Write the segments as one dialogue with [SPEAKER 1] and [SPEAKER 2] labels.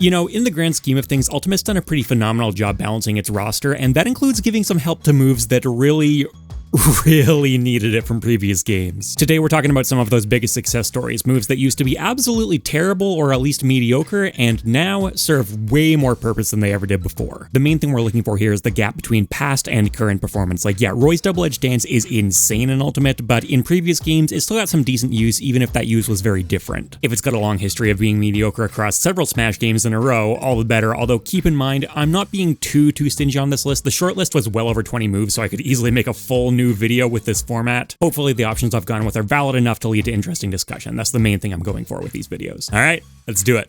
[SPEAKER 1] You know, in the grand scheme of things, Ultimate's done a pretty phenomenal job balancing its roster, and that includes giving some help to moves that really needed it from previous games. Today we're talking about some of those biggest success stories, moves that used to be absolutely terrible or at least mediocre and now serve way more purpose than they ever did before. The main thing we're looking for here is the gap between past and current performance. Like, yeah, Roy's double-edged dance is insane in Ultimate, but in previous games it still got some decent use even if that use was very different. If it's got a long history of being mediocre across several Smash games in a row, all the better, although keep in mind, I'm not being too stingy on this list. The short list was well over 20 moves, so I could easily make a full new video with this format. Hopefully the options I've gone with are valid enough to lead to interesting discussion. That's the main thing I'm going for with these videos. All right, let's do it.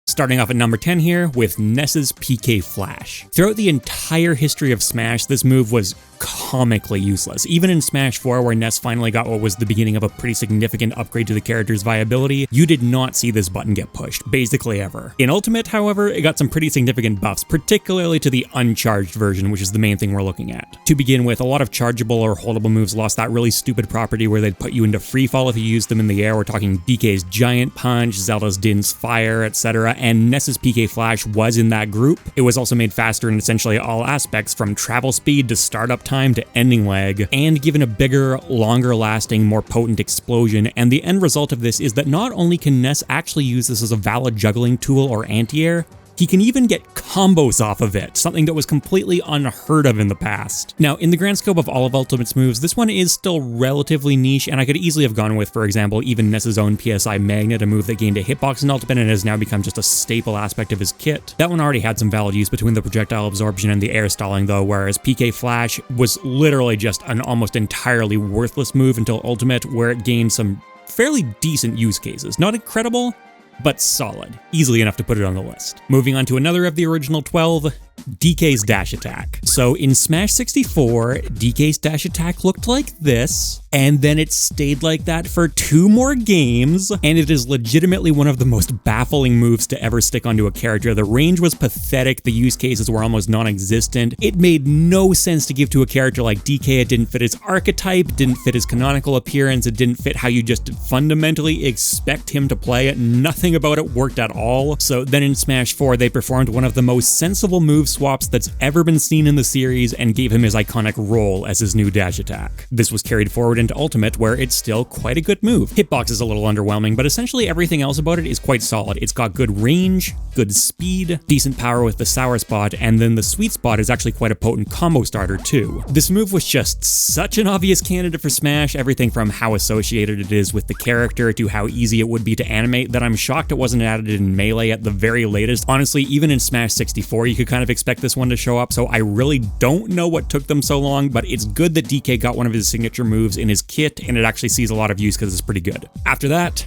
[SPEAKER 1] Starting off at number 10 here with Ness's PK Flash. Throughout the entire history of Smash, this move was comically useless. Even in Smash 4, where Ness finally got what was the beginning of a pretty significant upgrade to the character's viability, you did not see this button get pushed, basically ever. In Ultimate, however, it got some pretty significant buffs, particularly to the uncharged version, which is the main thing we're looking at. To begin with, a lot of chargeable or holdable moves lost that really stupid property where they'd put you into free fall if you used them in the air. We're talking DK's Giant Punch, Zelda's Din's Fire, etc., and Ness's PK Flash was in that group. It was also made faster in essentially all aspects, from travel speed to startup time to ending lag, and given a bigger, longer lasting, more potent explosion, and the end result of this is that not only can Ness actually use this as a valid juggling tool or anti-air, he can even get combos off of it, something that was completely unheard of in the past. Now, in the grand scope of all of Ultimate's moves, this one is still relatively niche, and I could easily have gone with, for example, even Ness's own PSI Magnet, a move that gained a hitbox in Ultimate and has now become just a staple aspect of his kit. That one already had some valid use between the projectile absorption and the air stalling though, whereas PK Flash was literally just an almost entirely worthless move until Ultimate, where it gained some fairly decent use cases. Not incredible, but solid. Easily enough to put it on the list. Moving on to another of the original 12, DK's dash attack. So in Smash 64, DK's dash attack looked like this, and then it stayed like that for 2 more games, and it is legitimately one of the most baffling moves to ever stick onto a character. The range was pathetic, the use cases were almost non-existent. It made no sense to give to a character like DK. It didn't fit his archetype, didn't fit his canonical appearance, it didn't fit how you just fundamentally expect him to play it. Nothing about it worked at all. So then in Smash 4, they performed one of the most sensible move swaps that's ever been seen in the series and gave him his iconic roll as his new dash attack. This was carried forward into Ultimate, where it's still quite a good move. Hitbox is a little underwhelming, but essentially everything else about it is quite solid. It's got good range, good speed, decent power with the sour spot, and then the sweet spot is actually quite a potent combo starter too. This move was just such an obvious candidate for Smash, everything from how associated it is with the character to how easy it would be to animate, that I'm shocked it wasn't added in Melee at the very latest. Honestly, even in Smash 64, you could kind of expect this one to show up, so I really don't know what took them so long, but it's good that DK got one of his signature moves in his kit, and it actually sees a lot of use because it's pretty good. After that,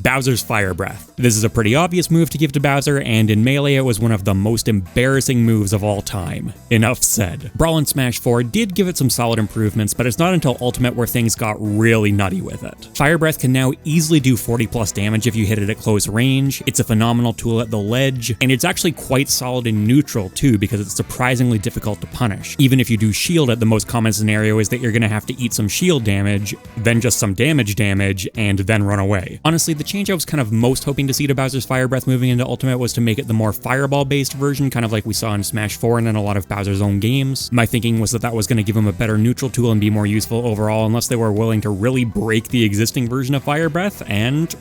[SPEAKER 1] Bowser's Fire Breath. This is a pretty obvious move to give to Bowser, and in Melee it was one of the most embarrassing moves of all time. Enough said. Brawl in Smash 4 did give it some solid improvements, but it's not until Ultimate where things got really nutty with it. Fire Breath can now easily do 40 plus damage if you hit it at close range, it's a phenomenal tool at the ledge, and it's actually quite solid in neutral too because it's surprisingly difficult to punish. Even if you do shield it, the most common scenario is that you're gonna have to eat some shield damage, then just some damage, and then run away. Honestly, the change I was kind of most hoping to see to Bowser's Fire Breath moving into Ultimate was to make it the more fireball-based version, kind of like we saw in Smash 4 and in a lot of Bowser's own games. My thinking was that that was going to give him a better neutral tool and be more useful overall, unless they were willing to really break the existing version of Fire Breath, and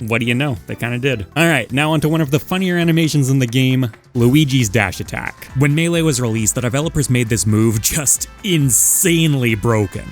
[SPEAKER 1] what do you know, they kind of did. Alright, now onto one of the funnier animations in the game, Luigi's dash attack. When Melee was released, the developers made this move just insanely broken.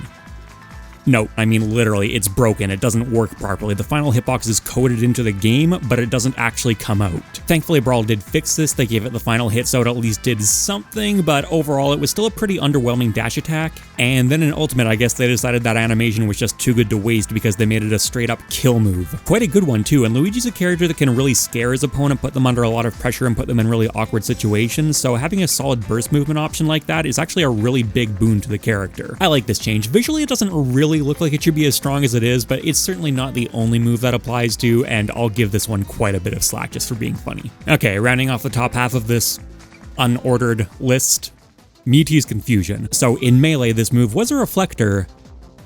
[SPEAKER 1] No, I mean literally, it's broken, it doesn't work properly. The final hitbox is coded into the game, but it doesn't actually come out. Thankfully, Brawl did fix this, they gave it the final hit so it at least did something, but overall it was still a pretty underwhelming dash attack. And then in Ultimate, I guess they decided that animation was just too good to waste because they made it a straight up kill move. Quite a good one too, and Luigi's a character that can really scare his opponent, put them under a lot of pressure, and put them in really awkward situations, so having a solid burst movement option like that is actually a really big boon to the character. I like this change. Visually, it doesn't really look like it should be as strong as it is, but it's certainly not the only move that applies to, and I'll give this one quite a bit of slack just for being funny. Okay, rounding off the top half of this unordered list, Mewtwo's Confusion. So in Melee, this move was a reflector,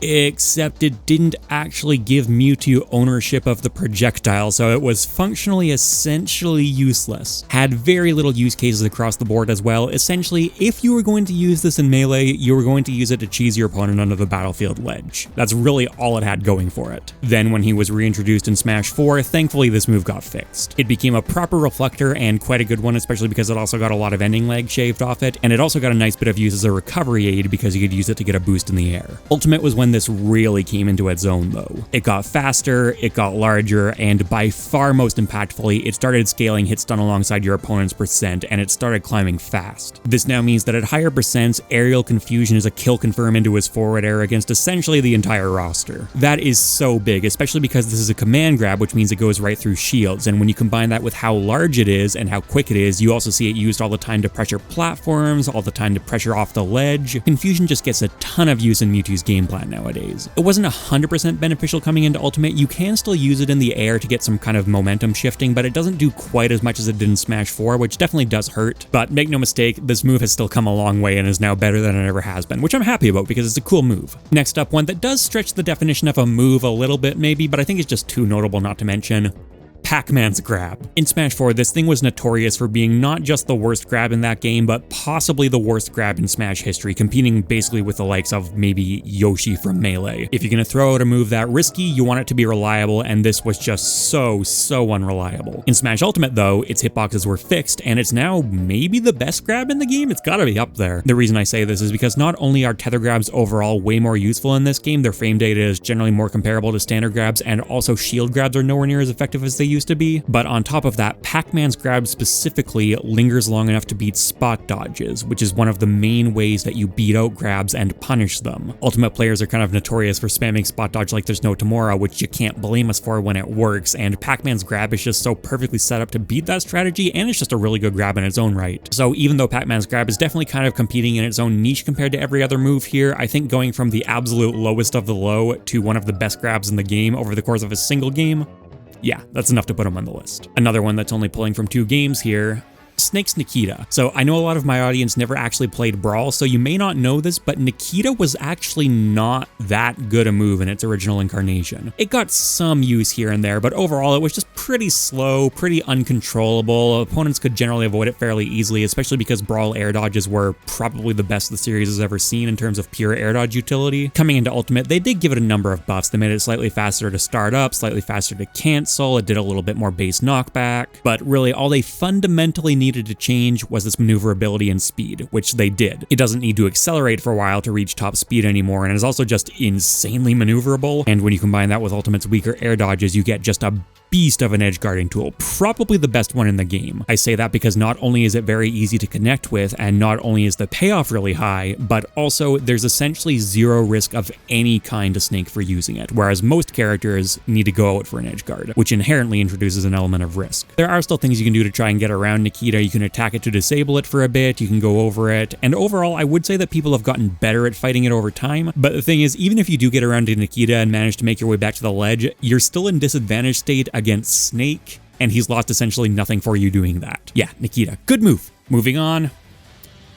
[SPEAKER 1] except it didn't actually give Mewtwo ownership of the projectile, so it was functionally essentially useless. Had very little use cases across the board as well. Essentially, if you were going to use this in Melee, you were going to use it to cheese your opponent under the battlefield ledge. That's really all it had going for it. Then when he was reintroduced in Smash 4, thankfully this move got fixed. It became a proper reflector and quite a good one, especially because it also got a lot of ending lag shaved off it, and it also got a nice bit of use as a recovery aid because you could use it to get a boost in the air. Ultimate was when this really came into its own though. It got faster, it got larger, and by far most impactfully, it started scaling hit stun alongside your opponent's percent, and it started climbing fast. This now means that at higher percents, Aerial Confusion is a kill confirm into his forward air against essentially the entire roster. That is so big, especially because this is a command grab, which means it goes right through shields, and when you combine that with how large it is and how quick it is, you also see it used all the time to pressure platforms, all the time to pressure off the ledge. Confusion just gets a ton of use in Mewtwo's game plan nowadays. It wasn't 100% beneficial coming into Ultimate. You can still use it in the air to get some kind of momentum shifting, but it doesn't do quite as much as it did in Smash 4, which definitely does hurt. But make no mistake, this move has still come a long way and is now better than it ever has been, which I'm happy about because it's a cool move. Next up, one that does stretch the definition of a move a little bit maybe, but I think it's just too notable not to mention. Pac-Man's grab. In Smash 4, this thing was notorious for being not just the worst grab in that game, but possibly the worst grab in Smash history, competing basically with the likes of maybe Yoshi from Melee. If you're gonna throw out a move that risky, you want it to be reliable, and this was just so unreliable. In Smash Ultimate though, its hitboxes were fixed, and it's now maybe the best grab in the game. It's gotta be up there. The reason I say this is because not only are tether grabs overall way more useful in this game, their frame data is generally more comparable to standard grabs, and also shield grabs are nowhere near as effective as they used to be, but on top of that, Pac-Man's grab specifically lingers long enough to beat spot dodges, which is one of the main ways that you beat out grabs and punish them. Ultimate players are kind of notorious for spamming spot dodge like there's no tomorrow, which you can't blame us for when it works, and Pac-Man's grab is just so perfectly set up to beat that strategy, and it's just a really good grab in its own right. So even though Pac-Man's grab is definitely kind of competing in its own niche compared to every other move here, I think going from the absolute lowest of the low to one of the best grabs in the game over the course of a single game, yeah, that's enough to put him on the list. Another one that's only pulling from 2 games here, Snake's Nikita. So I know a lot of my audience never actually played Brawl, so you may not know this, but Nikita was actually not that good a move in its original incarnation. It got some use here and there, but overall it was just pretty slow, pretty uncontrollable. Opponents could generally avoid it fairly easily, especially because Brawl air dodges were probably the best the series has ever seen in terms of pure air dodge utility. Coming into Ultimate, they did give it a number of buffs. They made it slightly faster to start up, slightly faster to cancel, it did a little bit more base knockback, but really all they fundamentally needed to change was its maneuverability and speed, which they did. It doesn't need to accelerate for a while to reach top speed anymore, and is also just insanely maneuverable, and when you combine that with Ultimate's weaker air dodges, you get just a beast of an edge guarding tool, probably the best one in the game. I say that because not only is it very easy to connect with, and not only is the payoff really high, but also there's essentially zero risk of any kind to Snake for using it, whereas most characters need to go out for an edge guard, which inherently introduces an element of risk. There are still things you can do to try and get around Nikita. You can attack it to disable it for a bit, you can go over it, and overall I would say that people have gotten better at fighting it over time, but the thing is, even if you do get around to Nikita and manage to make your way back to the ledge, you're still in disadvantage state against Snake, and he's lost essentially nothing for you doing that. Yeah, Nikita, good move. Moving on,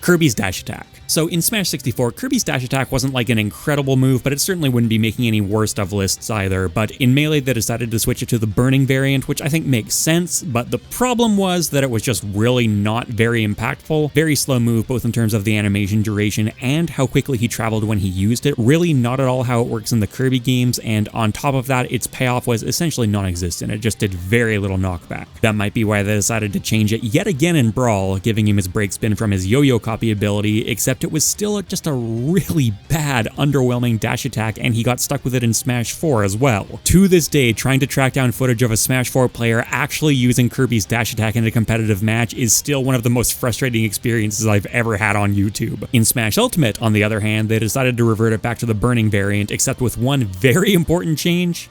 [SPEAKER 1] Kirby's dash attack. So in Smash 64, Kirby's dash attack wasn't like an incredible move, but it certainly wouldn't be making any worst of lists either. But in Melee, they decided to switch it to the burning variant, which I think makes sense, but the problem was that it was just really not very impactful. Very slow move, both in terms of the animation duration and how quickly he traveled when he used it. Really not at all how it works in the Kirby games, and on top of that, its payoff was essentially non-existent. It just did very little knockback. That might be why they decided to change it yet again in Brawl, giving him his break spin from his yo-yo copy ability, except it was still just a really bad, underwhelming dash attack, and he got stuck with it in Smash 4 as well. To this day, trying to track down footage of a Smash 4 player actually using Kirby's dash attack in a competitive match is still one of the most frustrating experiences I've ever had on YouTube. In Smash Ultimate, on the other hand, they decided to revert it back to the burning variant, except with one very important change.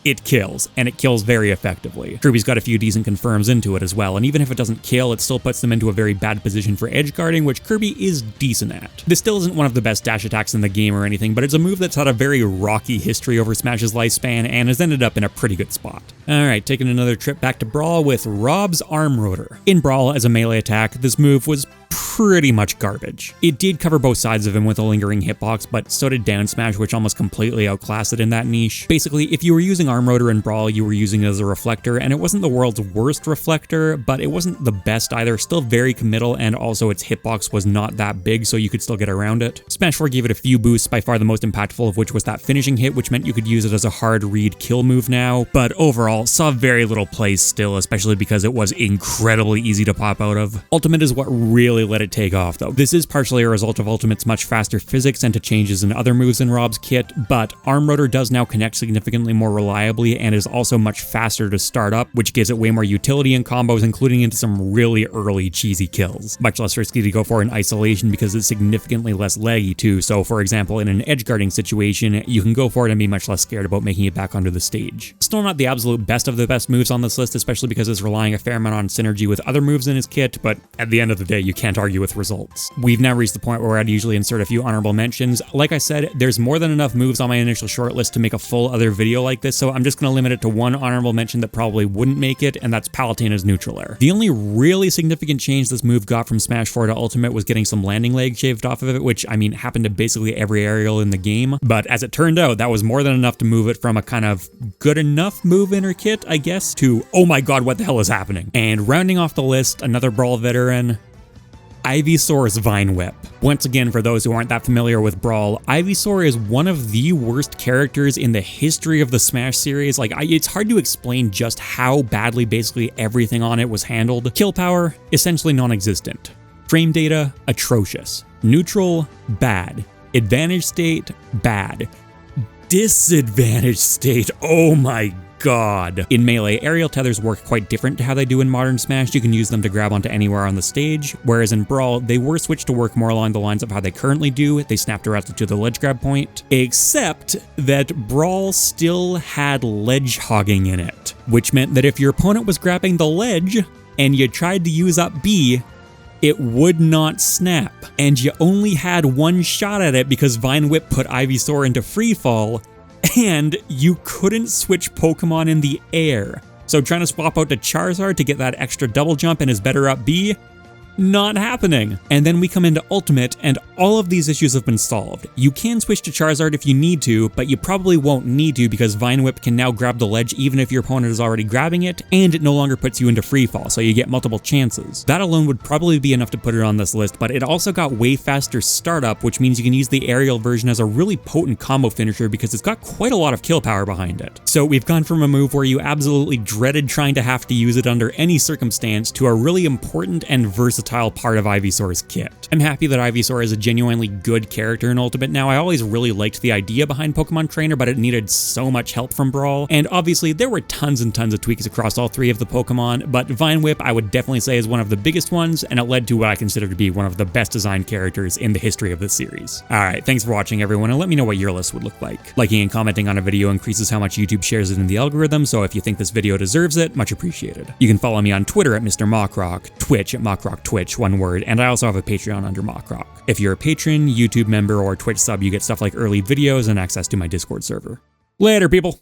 [SPEAKER 1] It kills, and it kills very effectively. Kirby's got a few decent confirms into it as well, and even if it doesn't kill, it still puts them into a very bad position for edge guarding, which Kirby is decent at. This still isn't one of the best dash attacks in the game or anything, but it's a move that's had a very rocky history over Smash's lifespan and has ended up in a pretty good spot. Alright, taking another trip back to Brawl with Rob's Arm Rotor. In Brawl, as a melee attack, this move was pretty much garbage. It did cover both sides of him with a lingering hitbox, but so did down smash, which almost completely outclassed it in that niche. Basically, if you were using arm rotor in Brawl, you were using it as a reflector, and it wasn't the world's worst reflector, but it wasn't the best either. Still very committal, and also its hitbox was not that big, so you could still get around it. Smash 4 gave it a few boosts, by far the most impactful of which was that finishing hit, which meant you could use it as a hard read kill move now, but overall saw very little play still, especially because it was incredibly easy to pop out of. Ultimate is what really let it take off though. This is partially a result of Ultimate's much faster physics and to changes in other moves in Rob's kit, but arm rotor does now connect significantly more reliably and is also much faster to start up, which gives it way more utility in combos, including into some really early cheesy kills. Much less risky to go for in isolation because it's significantly less laggy too, so for example in an edge guarding situation, you can go for it and be much less scared about making it back onto the stage. Still not the absolute best of the best moves on this list, especially because it's relying a fair amount on synergy with other moves in his kit, but at the end of the day, you can't argue with results. We've now reached the point where I'd usually insert a few honorable mentions. Like I said, there's more than enough moves on my initial shortlist to make a full other video like this, so I'm just going to limit it to one honorable mention that probably wouldn't make it, and that's Palutena's neutral air. The only really significant change this move got from Smash 4 to Ultimate was getting some landing leg shaved off of it, which, I mean, happened to basically every aerial in the game, but as it turned out, that was more than enough to move it from a kind of good enough move in her kit, I guess, to, oh my god, what the hell is happening? And rounding off the list, another Brawl veteran, Ivysaur's Vine Whip. Once again, for those who aren't that familiar with Brawl, Ivysaur is one of the worst characters in the history of the Smash series. Like, it's hard to explain just how badly basically everything on it was handled. Kill power, essentially non-existent. Frame data, atrocious. Neutral, bad. Advantage state, bad. Disadvantage state, oh my god. In Melee, aerial tethers work quite different to how they do in modern Smash. You can use them to grab onto anywhere on the stage, whereas in Brawl, they were switched to work more along the lines of how they currently do. They snap directly to the ledge grab point, except that Brawl still had ledge hogging in it, which meant that if your opponent was grabbing the ledge and you tried to use up B, it would not snap, and you only had one shot at it because Vine Whip put Ivysaur into free fall, and you couldn't switch Pokemon in the air. So trying to swap out to Charizard to get that extra double jump and his better up B, not happening. And then we come into Ultimate, and all of these issues have been solved. You can switch to Charizard if you need to, but you probably won't need to because Vine Whip can now grab the ledge even if your opponent is already grabbing it, and it no longer puts you into free fall, so you get multiple chances. That alone would probably be enough to put it on this list, but it also got way faster startup, which means you can use the aerial version as a really potent combo finisher because it's got quite a lot of kill power behind it. So we've gone from a move where you absolutely dreaded trying to have to use it under any circumstance to a really important and versatile part of Ivysaur's kit. I'm happy that Ivysaur is a genuinely good character in Ultimate now. I always really liked the idea behind Pokemon Trainer, but it needed so much help from Brawl, and obviously there were tons and tons of tweaks across all three of the Pokemon, but Vine Whip I would definitely say is one of the biggest ones, and it led to what I consider to be one of the best designed characters in the history of this series. Alright, thanks for watching everyone, and let me know what your list would look like. Liking and commenting on a video increases how much YouTube shares it in the algorithm, so if you think this video deserves it, much appreciated. You can follow me on Twitter at Mr. MockRock, Twitch at MockRock Twitch, one word, and I also have a Patreon under MockRock. If you're a patron, YouTube member, or Twitch sub, you get stuff like early videos and access to my Discord server. Later, people!